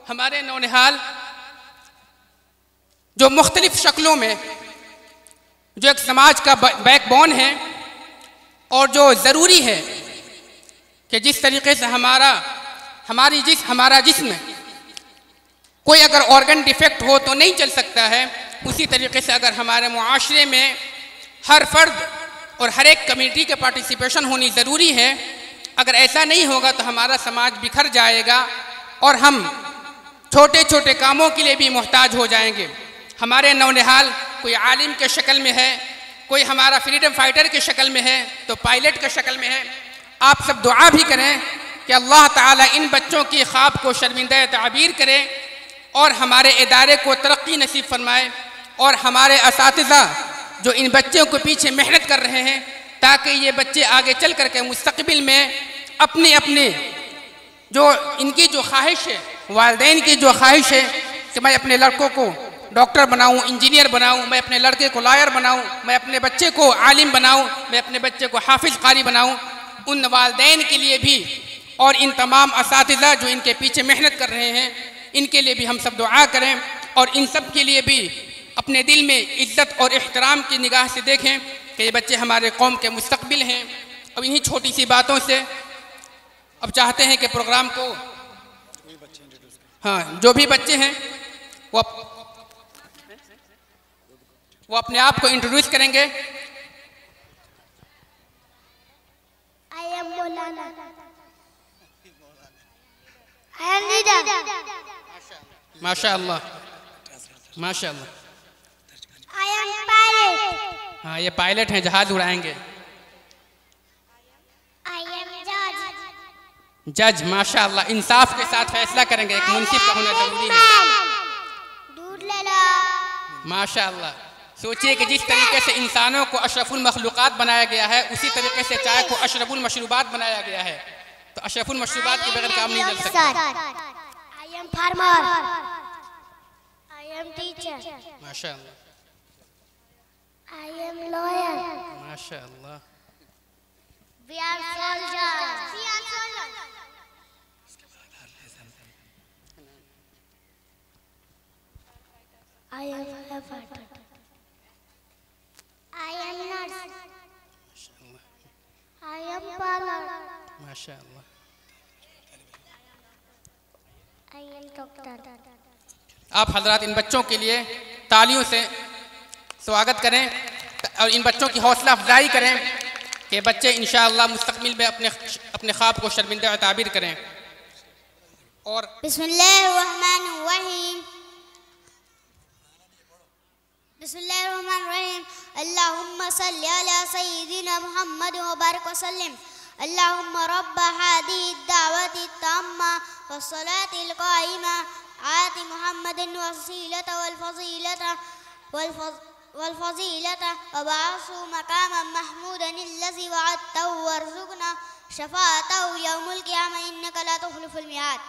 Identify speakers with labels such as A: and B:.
A: हमारे नौनिहाल जो मुख्तलिफ शक्लों में जो एक समाज का बैकबोन है और जो ज़रूरी है कि जिस तरीके से हमारा जिस्म कोई अगर ऑर्गन डिफेक्ट हो तो नहीं चल सकता है, उसी तरीके से अगर हमारे मुआशरे में हर फर्द और हर एक कम्युनिटी के पार्टिसिपेशन होनी ज़रूरी है। अगर ऐसा नहीं होगा तो हमारा समाज बिखर जाएगा और हम छोटे छोटे कामों के लिए भी मोहताज हो जाएंगे। हमारे नौनिहाल कोई आलिम के शक्ल में है, कोई हमारा फ्रीडम फाइटर के शक्ल में है, तो पायलट के शक्ल में है। आप सब दुआ भी करें कि अल्लाह ताला इन बच्चों की ख्वाब को शर्मिंदा ताबीर करे और हमारे इदारे को तरक्की नसीब फरमाए और हमारे असातिज़ा जो इन बच्चों के पीछे मेहनत कर रहे हैं ताकि ये बच्चे आगे चल कर के मुस्तक़बिल में अपने अपने जो इनकी जो ख्वाहिश है, वालिदैन की जो ख्वाहिश है कि मैं अपने लड़कों को डॉक्टर बनाऊं, इंजीनियर बनाऊं, मैं अपने लड़के को लॉयर बनाऊं, मैं अपने बच्चे को आलिम बनाऊं, मैं अपने बच्चे को हाफिज़ कारी बनाऊं, उन वालिदैन के लिए भी और इन तमाम असातिज़ा जो इनके पीछे मेहनत कर रहे हैं इनके लिए भी हम सब दुआ करें और इन सब के लिए भी अपने दिल में इज्जत और एहतराम की निगाह से देखें कि ये बच्चे हमारे कौम के मुस्तक़बिल हैं। अब इन्हीं छोटी सी बातों से अब चाहते हैं कि प्रोग्राम को जो भी बच्चे हैं वो अपने आप को इंट्रोड्यूस करेंगे। माशाअल्लाह माशाअल्लाह। हाँ, ये पायलट हैं, जहाज उड़ाएंगे। जज माशाअल्लाह, इंसाफ के साथ फैसला करेंगे, एक मुंसिफ का होना जरूरी है। माशाअल्लाह। सोचिए कि जिस तरीके से इंसानों को अशरफुल मखलूक़ात बनाया गया है उसी तरीके से चाय को अशरफुल मशरूबात बनाया गया है, तो अशरफुल मशरूबात के बगैर काम नहीं चल सकता। माशाअल्लाह।
B: I am lawyer.
A: माशाअल्लाह।
B: We are soldiers. I am a fighter. I am nurse. I am parlor.
A: माशाअल्लाह।
B: I am doctor.
A: आप हजरात इन बच्चों के लिए तालियों से स्वागत करें और इन बच्चों की हौसला अफजाई करें कि बच्चे इंशाअल्लाह मुस्तक़बिल में अपने ख्वाब को शर्मिंदा ताबीर करें। और
B: बिस्मिल्लाहिर्रहमानिर्रहीम बिस्मिल्लाहिर्रहमानिर्रहीम अल्लाहुम्मा सल्लि अला सय्यिदिना मुहम्मद व बारिक व सल्लिम अल्लाहुम्मा रब्ब हादिहि दावति ताम्मा वस्सलातिल क़ाइमा आति मुहम्मदिन वसीलता वल्फज़ीलता वबअसहु मक़ामन महमूदन अल्लज़ी वअदतहु वरज़ुक़ना शफ़ाअतहु यौमुल क़ियामह इन्नका ला तुख़्लिफ़ुल मिआद।